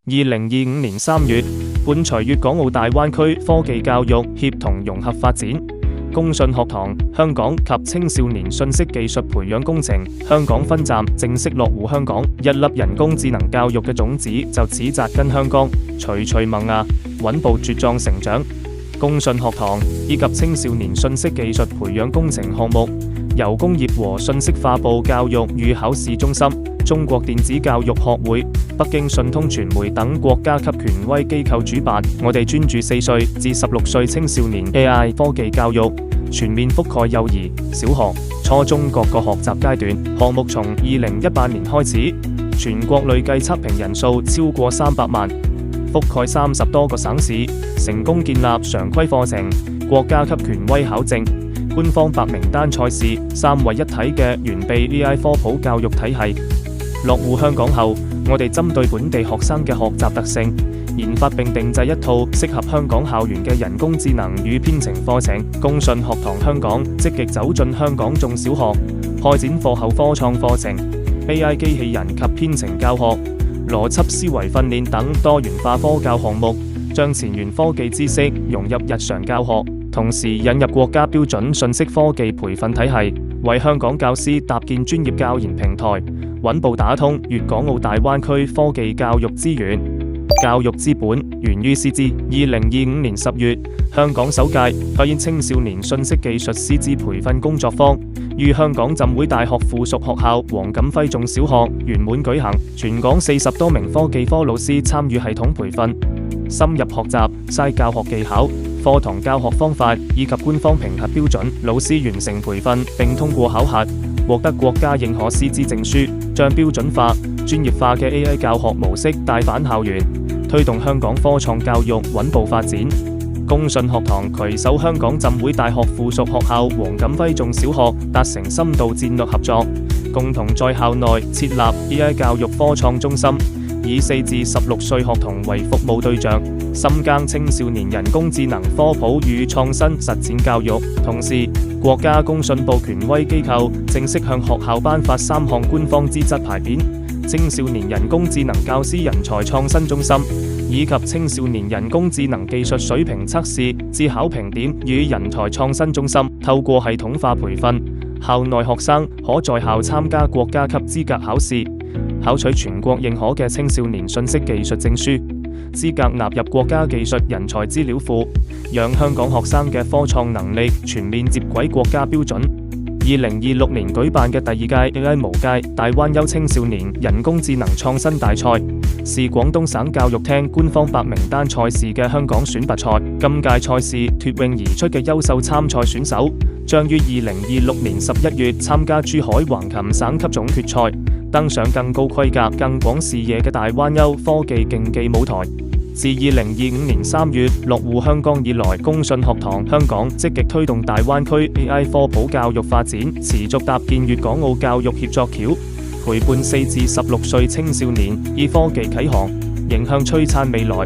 2025年3月，伴隨粵港澳大灣區科技教育協同融合發展，公信學堂香港及青少年信息技術培養工程香港分站正式落戶香港，一粒人工智能教育嘅種子就此扎根香港，徐徐萌芽，穩步茁壯成長。公信學堂以及青少年信息技術培養工程項目，由工業和信息化部教育與考試中心、中國電子教育學會、北京信通傳媒等國家級權威機構主辦。我哋專注4歲至16歲青少年 AI 科技教育，全面覆蓋幼兒、小學、初中各個學習階段。項目從2018年開始，全國累計測評人數超過300萬，覆蓋30多個省市，成功建立常規課程、國家級權威考證、官方白名單賽事3位一體嘅完備 AI 科普教育體系。落戶香港後，我哋針對本地學生嘅學習特性，研發並定製一套適合香港校園嘅人工智能與編程課程。公信學堂香港積極走進香港中小學，開展課後科創課程、AI 機器人及編程教學、邏輯思維訓練等多元化科教項目，將前沿科技知識融入日常教學，同時引入國家標準信息科技培訓體系，為香港教師搭建專業教研平台，穩步打通粵港澳大灣區科技教育資源。教育之本源於師資。2025年10月，香港首屆香港青少年信息技術師資培訓工作坊於香港浸會大學附屬學校黃錦輝中小學圓滿舉行，全港40多名科技科老師參與系統培訓，深入學習曬教學技巧、課堂教學方法以及官方評核標準。老師完成培訓並通過考核，獲得國家認可師資證書，將標準化、專業化嘅 AI 教學模式帶返校園，推動香港科創教育穩步發展。公信學堂攜手香港浸會大學附屬學校黃錦輝中小學達成深度戰略合作，共同在校內設立 AI 教育科創中心，以4至16歲學童為服務對象，深耕青少年人工智能科普與創新實踐教育。同時，國家工信部權威機構正式向學校頒發3項官方資質牌匾：青少年人工智能教師人才創新中心，以及青少年人工智能技術水平測試自考評點與人才創新中心。透過系統化培訓，校內學生可在校參加國家級資格考試，考取全國認可嘅青少年信息技術證書，資格納入國家技術人才資料庫，讓香港學生嘅科創能力全面接軌國家標準。2026年舉辦嘅第2屆 AI 無界大灣優青少年人工智能創新大賽，是廣東省教育廳官方白名單賽事嘅香港選拔賽。今屆賽事脫穎而出嘅優秀參賽選手，將於2026年11月參加珠海橫琴省級總決賽，登上更高規格、更廣視野嘅大灣優科技競技舞台。自2025年3月落戶香港以來，公信學堂香港積極推動大灣區 AI 科普教育發展，持續搭建粵港澳教育協作橋，陪伴4至16歲青少年以科技啟航，迎向璀璨未來。